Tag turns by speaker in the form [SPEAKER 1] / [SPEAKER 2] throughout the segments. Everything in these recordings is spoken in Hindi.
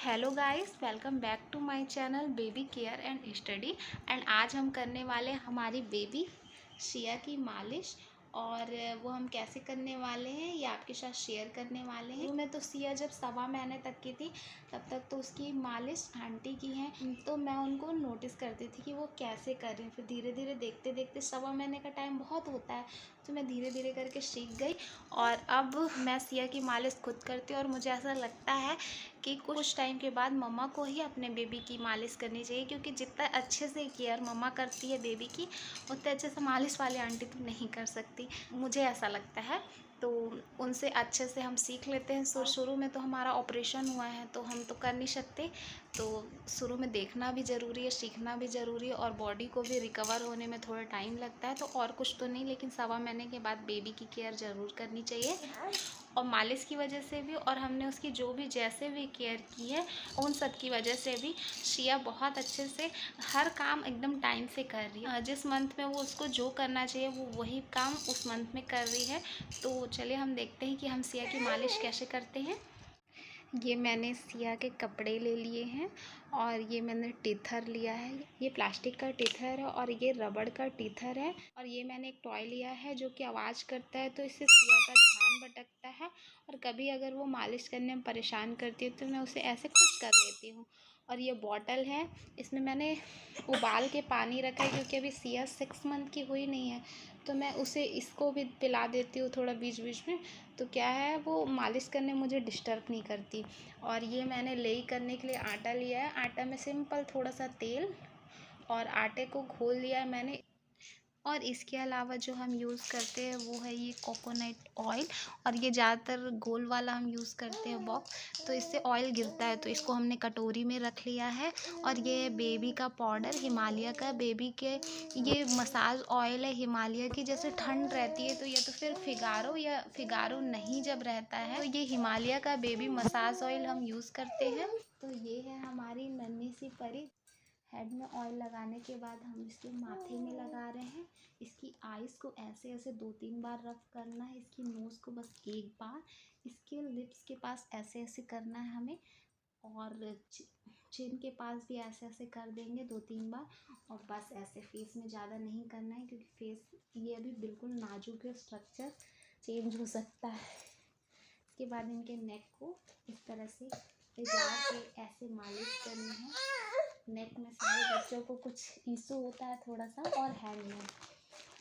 [SPEAKER 1] Hello guys, welcome back to my channel baby care and study. And आज हम करने वाले हमारी बेबी सिया की मालिश। और वो हम कैसे करने वाले हैं ये आपके साथ शेयर करने वाले हैं। मैं तो सिया जब 1.25 महीने तक की थी तब तक तो उसकी मालिश आंटी की है, तो मैं उनको नोटिस करती थी कि वो कैसे कर रही हैं। फिर धीरे धीरे देखते देखते 1.25 महीने का टाइम बहुत होता है, तो मैं धीरे धीरे करके सीख गई और अब मैं सिया की मालिश खुद करती हूँ। और मुझे ऐसा लगता है कि कुछ टाइम के बाद मम्मा को ही अपने बेबी की मालिश करनी चाहिए, क्योंकि जितना अच्छे से केयर मम्मा करती है बेबी की, उतने अच्छे से मालिश वाली आंटी तो नहीं कर सकती, मुझे ऐसा लगता है। तो उनसे अच्छे से हम सीख लेते हैं। शुरू में तो हमारा ऑपरेशन हुआ है तो हम तो कर नहीं सकते, तो शुरू में देखना भी ज़रूरी है, सीखना भी ज़रूरी है, और बॉडी को भी रिकवर होने में थोड़ा टाइम लगता है। तो और कुछ तो नहीं, लेकिन 1.25 महीने के बाद बेबी की केयर ज़रूर करनी चाहिए। और मालिश की वजह से भी, और हमने उसकी जो भी जैसे भी केयर की है उन सब की वजह से भी सिया बहुत अच्छे से हर काम एकदम टाइम से कर रही है। जिस मंथ में वो उसको जो करना चाहिए वो वही काम उस मंथ में कर रही है। तो चलिए हम देखते हैं कि हम सिया की मालिश कैसे करते हैं। ये मैंने सिया के कपड़े ले लिए हैं और ये मैंने टीथर लिया है। ये प्लास्टिक का टीथर है और ये रबड़ का टीथर है। और ये मैंने एक टॉय लिया है जो कि आवाज़ करता है, तो इससे सिया का ध्यान भटकता है। और कभी अगर वो मालिश करने में परेशान करती है तो मैं उसे ऐसे खुश कर लेती हूँ। और ये बॉटल है, इसमें मैंने उबाल के पानी रखा है, क्योंकि अभी सिया 6 मंथ की हुई नहीं है, तो मैं उसे इसको भी पिला देती हूँ थोड़ा बीच बीच में। तो क्या है, वो मालिश करने मुझे डिस्टर्ब नहीं करती। और ये मैंने लेई करने के लिए आटा लिया है। आटा में सिंपल थोड़ा सा तेल और आटे को घोल लिया है मैंने। और इसके अलावा जो हम यूज़ करते हैं वो है ये कोकोनट ऑयल। और ये ज़्यादातर गोल वाला हम यूज़ करते हैं बॉक्स, तो इससे ऑयल गिरता है, तो इसको हमने कटोरी में रख लिया है। और ये बेबी का पाउडर हिमालय का, बेबी के ये मसाज ऑयल है हिमालय की। जैसे ठंड रहती है तो या तो फिर फिगारो, या फिगारो नहीं जब रहता है तो ये हिमालय का बेबी मसाज ऑयल हम यूज़ करते हैं। तो ये है हमारी नन्ही सी परी। हेड में ऑयल लगाने के बाद हम इसके माथे में लगा रहे हैं। इसकी आइज़ को ऐसे ऐसे 2-3 बार रब करना है, इसकी नोज़ को बस 1 बार, इसके लिप्स के पास ऐसे ऐसे करना है हमें, और चिन के पास भी ऐसे ऐसे कर देंगे 2-3 बार। और बस ऐसे फेस में ज़्यादा नहीं करना है, क्योंकि फेस ये अभी बिल्कुल नाजुक है, स्ट्रक्चर चेंज हो सकता है। इसके बाद इनके नेक को इस तरह से ले जा के ऐसे मालिश करनी है। नेक में सारे बच्चों को कुछ इशू होता है थोड़ा सा, और हैंड में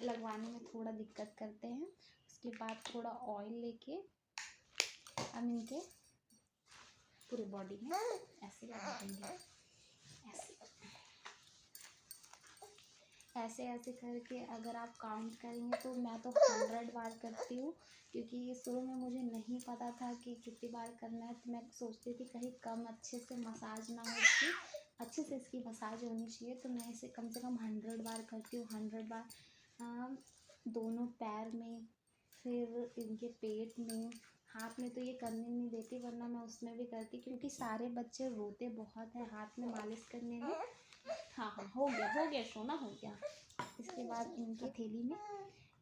[SPEAKER 1] लगवाने में थोड़ा दिक्कत करते हैं। उसके बाद थोड़ा ऑयल लेके हम इनके पूरे बॉडी में ऐसे लगा देंगे। ऐसे ऐसे करके अगर आप काउंट करेंगे तो मैं तो 100 बार करती हूँ, क्योंकि शुरू में मुझे नहीं पता था कि कितनी बार करना है। तो मैं सोचती थी कहीं कम अच्छे से मसाज ना हो, इसकी अच्छे से इसकी मसाज होनी चाहिए। तो मैं इसे कम से कम 100 बार करती हूँ। 100 बार दोनों पैर में, फिर इनके पेट में, हाथ में तो ये करने नहीं देती, वरना मैं उसमें भी करती, क्योंकि सारे बच्चे रोते बहुत हैं हाथ में मालिश करने में। हाँ हाँ, हो गया सोना, हो गया। इसके बाद इनकी हथेली में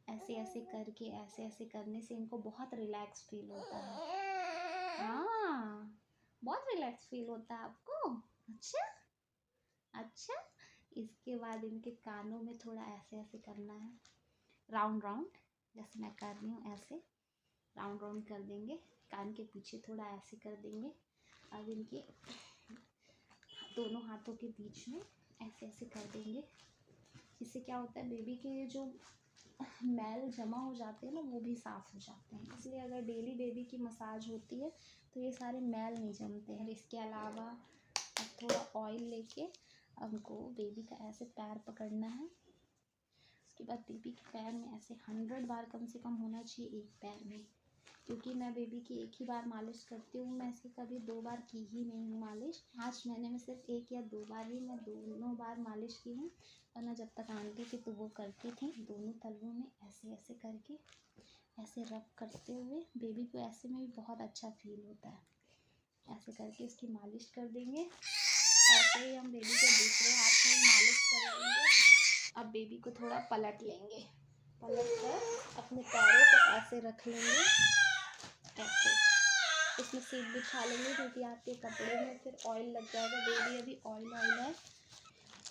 [SPEAKER 1] ऐसे ऐसे करके, ऐसे ऐसे करने से इनको बहुत रिलैक्स फील होता है। हाँ, बहुत रिलैक्स फील होता है आपको। अच्छा अच्छा। इसके बाद इनके कानों में थोड़ा ऐसे ऐसे करना है, राउंड राउंड, जैसे मैं कर रही हूँ ऐसे राउंड राउंड कर देंगे। कान के पीछे थोड़ा ऐसे कर देंगे। अब इनके दोनों हाथों के बीच में ऐसे ऐसे कर देंगे। इससे क्या होता है, बेबी के जो मैल जमा हो जाते हैं ना, वो भी साफ़ हो जाते हैं। इसलिए अगर डेली बेबी की मसाज होती है तो ये सारे मैल नहीं जमते हैं। इसके अलावा अब थोड़ा ऑयल लेके हमको बेबी का ऐसे पैर पकड़ना है। उसके बाद बेबी के पैर में ऐसे 100 बार कम से कम होना चाहिए एक पैर में, क्योंकि मैं बेबी की एक ही बार मालिश करती हूँ। मैं इसकी कभी 2 बार की ही नहीं हूँ मालिश। 5 महीने में सिर्फ 1 या 2 बार ही मैं दोनों बार मालिश की हूँ, वरना जब तक आंटी थी तो वो करती थी। दोनों तलवों में ऐसे ऐसे करके, ऐसे रब करते हुए, बेबी को ऐसे में भी बहुत अच्छा फील होता है। ऐसे करके इसकी मालिश कर देंगे। ऐसे ही हम बेबी के दूसरे हाथ में मालिश करेंगे। अब बेबी को थोड़ा पलट लेंगे, पलट कर अपने पैरों को ऐसे रख लेंगे, ऐसे। इस इसमें सीट बिछा लेंगे क्योंकि आपके कपड़े में फिर ऑयल लग जाएगा। बेबी अभी ऑयल है।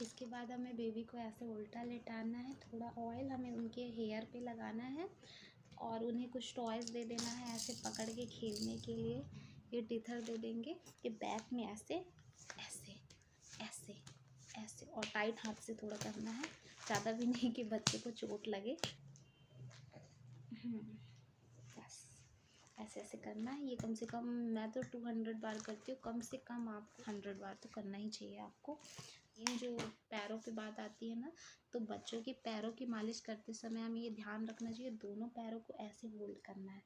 [SPEAKER 1] इसके बाद हमें बेबी को ऐसे उल्टा लेटाना है, थोड़ा ऑयल हमें उनके हेयर पे लगाना है और उन्हें कुछ टॉयज़ दे देना है ऐसे पकड़ के खेलने के लिए। ये टीथर दे देंगे कि बैक में ऐसे ऐसे ऐसे ऐसे और टाइट हाथ से थोड़ा करना है, ज़्यादा भी नहीं कि बच्चे को चोट लगे। बस ऐसे ऐसे करना है। ये कम से कम मैं तो 200 बार करती हूँ, कम से कम आपको 100 बार तो करना ही चाहिए आपको। ये जो पैरों पे बात आती है ना, तो बच्चों के पैरों की मालिश करते समय हमें ये ध्यान रखना चाहिए, दोनों पैरों को ऐसे होल्ड करना है,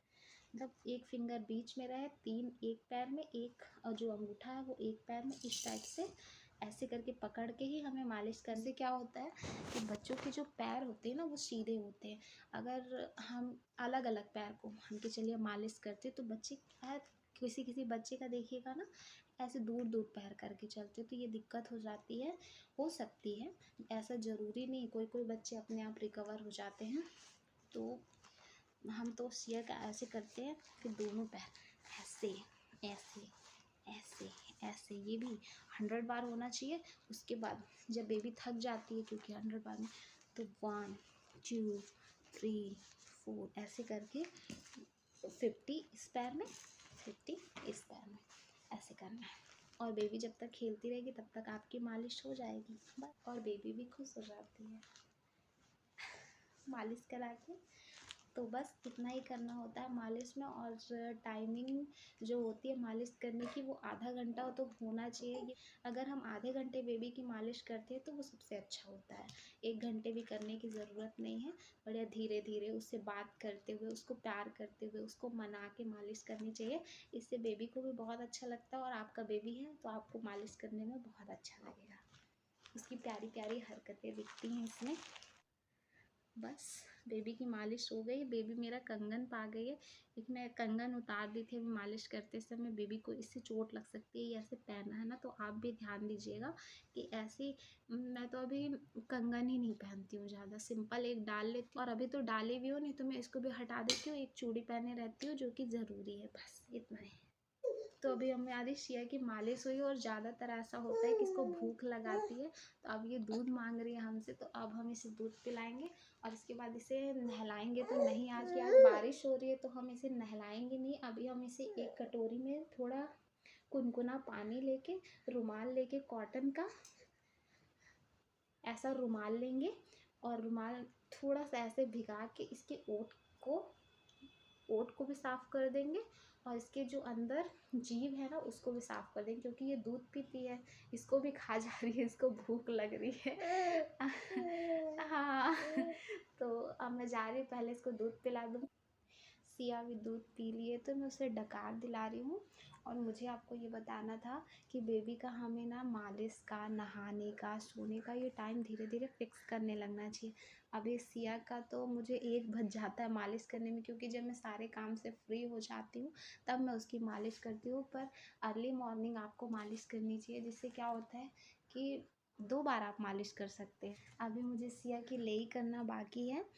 [SPEAKER 1] मतलब एक फिंगर बीच में रहे, 3 एक पैर में, एक जो अंगूठा है वो एक पैर में, इस टाइप से ऐसे करके पकड़ के ही हमें मालिश करने से क्या होता है कि बच्चों के जो पैर होते हैं ना वो सीधे होते हैं। अगर हम अलग अलग पैर को हम के चलिए मालिश करते तो बच्चे किसी किसी बच्चे का देखिएगा ना ऐसे दूर दूर पैर करके चलते, तो ये दिक्कत हो जाती है, हो सकती है, ऐसा ज़रूरी नहीं, कोई कोई बच्चे अपने आप रिकवर हो जाते हैं। तो हम तो शेयर का ऐसे करते हैं कि दोनों पैर ऐसे ऐसे ऐसे ऐसे, ये भी 100 बार होना चाहिए। उसके बाद जब बेबी थक जाती है क्योंकि 100 बार में, तो 1 2 3 4 ऐसे करके 50 इस पैर में, 50 इस पैर में, ऐसे करना है। और बेबी जब तक खेलती रहेगी तब तक आपकी मालिश हो जाएगी बस, और बेबी भी खुश हो जाती है मालिश करा के। तो बस इतना ही करना होता है मालिश में। और टाइमिंग जो होती है मालिश करने की वो आधा घंटा तो होना चाहिए। अगर हम आधे घंटे बेबी की मालिश करते हैं तो वो सबसे अच्छा होता है, 1 घंटे भी करने की ज़रूरत नहीं है। बढ़िया धीरे धीरे उससे बात करते हुए, उसको प्यार करते हुए, उसको मना के मालिश करनी चाहिए। इससे बेबी को भी बहुत अच्छा लगता है और आपका बेबी है तो आपको मालिश करने में बहुत अच्छा लगेगा। उसकी प्यारी प्यारी हरकतें दिखती हैं इसमें। बस बेबी की मालिश हो गई। बेबी मेरा कंगन पा गई है, एक मैं कंगन उतार दी थी अभी मालिश करते समय, बेबी को इससे चोट लग सकती है, ये ऐसे पहना है ना, तो आप भी ध्यान दीजिएगा कि ऐसे। मैं तो अभी कंगन ही नहीं पहनती हूँ ज़्यादा, सिंपल एक डाल लेती हूँ, और अभी तो डाली भी हो, नहीं तो मैं इसको भी हटा देती हूँ, एक चूड़ी पहने रहती हूँ जो कि ज़रूरी है, बस इतना ही। तो अभी हमारी शिया की मालिश हुई और ज़्यादातर ऐसा होता है कि इसको भूख लगाती है, तो अब ये दूध मांग रही है हमसे, तो अब हम इसे दूध पिलाएंगे और इसके बाद इसे नहलाएंगे। तो नहीं, आज बारिश हो रही है तो हम इसे नहलाएंगे नहीं। अभी हम इसे एक कटोरी में थोड़ा कुनकुना पानी लेके, रुमाल लेके कॉटन का ऐसा रुमाल लेंगे और रुमाल थोड़ा सा ऐसे भिगा के इसके ओट को भी साफ़ कर देंगे और इसके जो अंदर जीभ है ना उसको भी साफ़ कर देंगे, क्योंकि ये दूध पीती है, इसको भी खा जा रही है, इसको भूख लग रही है हाँ तो अब मैं जा रही हूँ, पहले इसको दूध पिला दूँ। सिया भी दूध पी लिए तो मैं उसे डकार दिला रही हूँ। और मुझे आपको ये बताना था कि बेबी का हमें ना मालिश का, नहाने का, सोने का ये टाइम धीरे धीरे फिक्स करने लगना चाहिए। अभी सिया का तो मुझे 1 बज जाता है मालिश करने में, क्योंकि जब मैं सारे काम से फ्री हो जाती हूँ तब मैं उसकी मालिश करती हूँ। पर अर्ली मॉर्निंग आपको मालिश करनी चाहिए, जिससे क्या होता है कि 2 बार आप मालिश कर सकते हैं। अभी मुझे सिया की लेई करना बाकी है।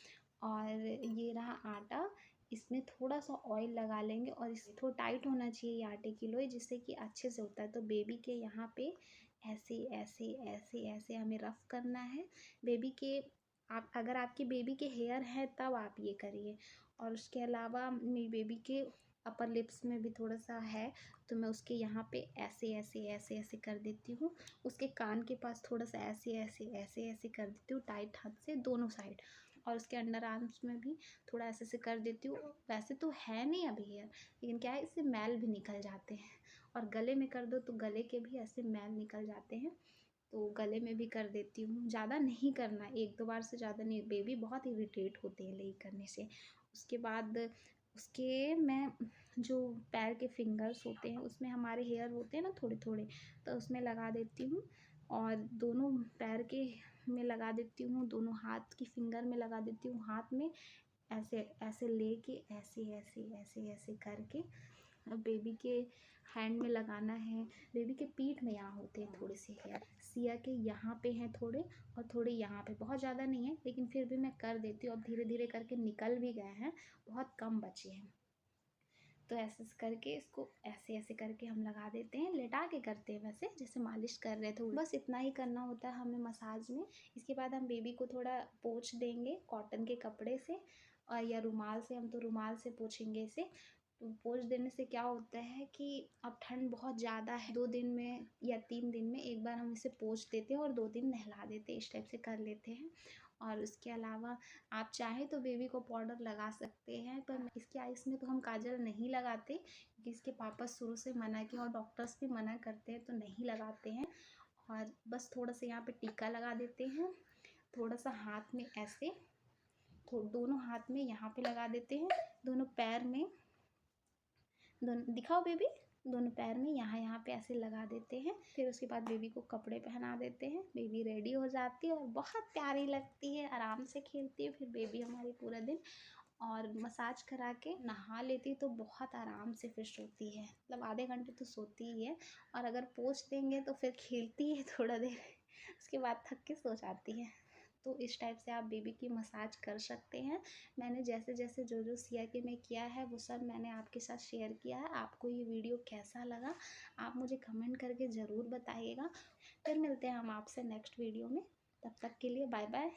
[SPEAKER 1] और ये रहा आटा, इसमें थोड़ा सा ऑयल लगा लेंगे और इसे थोड़ा टाइट होना चाहिए ये आटे की लोई, जिससे कि अच्छे से होता है। तो बेबी के यहाँ पे ऐसे ऐसे ऐसे ऐसे हमें रफ़ करना है। बेबी के आप अगर आपकी बेबी के हेयर हैं तब आप ये करिए। और उसके अलावा मेरी बेबी के अपर लिप्स में भी थोड़ा सा है, तो मैं उसके यहाँ पे ऐसे ऐसे ऐसे ऐसे कर देती हूँ। उसके कान के पास थोड़ा सा ऐसे ऐसे ऐसे ऐसे कर देती हूँ टाइट हाथ से दोनों साइड। और उसके अंडर आर्म्स में भी थोड़ा ऐसे ऐसे कर देती हूँ। वैसे तो है नहीं अभी हेयर, लेकिन क्या है इससे मैल भी निकल जाते हैं। और गले में कर दो तो गले के भी ऐसे मैल निकल जाते हैं, तो गले में भी कर देती हूँ। ज़्यादा नहीं करना, 1-2 बार से ज़्यादा नहीं, बेबी बहुत इरिटेट होते हैं लेई करने से। उसके बाद उसके मैं जो पैर के फिंगर्स होते हैं उसमें हमारे हेयर होते हैं ना थोड़े थोड़े, तो उसमें लगा देती हूँ। और दोनों पैर के में लगा देती हूँ, दोनों हाथ की फिंगर में लगा देती हूँ, हाथ में ऐसे ऐसे लेके ऐसे ऐसे ऐसे ऐसे करके बेबी के हैंड में लगाना है। बेबी के पीठ में यहाँ होते हैं थोड़े से हेयर, सिया के यहाँ पे हैं थोड़े और थोड़े यहाँ पे, बहुत ज़्यादा नहीं है लेकिन फिर भी मैं कर देती हूँ। अब धीरे धीरे करके निकल भी गए हैं, बहुत कम बचे हैं। तो ऐसे करके इसको ऐसे ऐसे करके हम लगा देते हैं, लेटा के करते हैं वैसे, जैसे मालिश कर रहे थे। बस इतना ही करना होता है हमें मसाज में। इसके बाद हम बेबी को थोड़ा पोंछ देंगे कॉटन के कपड़े से और या रुमाल से, हम तो रुमाल से पोंछेंगे इसे। तो पोंछ देने से क्या होता है कि अब ठंड बहुत ज़्यादा है, 2 दिन में या 3 दिन में एक बार हम इसे पोंछ देते हैं और 2 दिन नहला देते हैं, इस टाइप से कर लेते हैं। और उसके अलावा आप चाहें तो बेबी को पाउडर लगा सकते हैं, पर इसकी आइज़ में तो हम काजल नहीं लगाते क्योंकि इसके पापा शुरू से मना किए और डॉक्टर्स भी मना करते हैं, तो नहीं लगाते हैं। और बस थोड़ा सा यहाँ पे टीका लगा देते हैं, थोड़ा सा हाथ में ऐसे, दोनों हाथ में यहाँ पे लगा देते हैं, दोनों पैर में, दोनों दिखाओ बेबी, दोनों पैर में यहाँ पे ऐसे लगा देते हैं। फिर उसके बाद बेबी को कपड़े पहना देते हैं, बेबी रेडी हो जाती है और बहुत प्यारी लगती है, आराम से खेलती है। फिर बेबी हमारी पूरा दिन और मसाज करा के नहा लेती तो बहुत आराम से फिर सोती है, मतलब आधे घंटे तो सोती ही है। और अगर पोंछ देंगे तो फिर खेलती है थोड़ा देर उसके बाद थक के सो जाती है। तो इस टाइप से आप बेबी की मसाज कर सकते हैं। मैंने जैसे जैसे जो जो सिया के में किया है वो सब मैंने आपके साथ शेयर किया है। आपको ये वीडियो कैसा लगा आप मुझे कमेंट करके ज़रूर बताइएगा। फिर मिलते हैं हम आपसे नेक्स्ट वीडियो में, तब तक के लिए बाय बाय।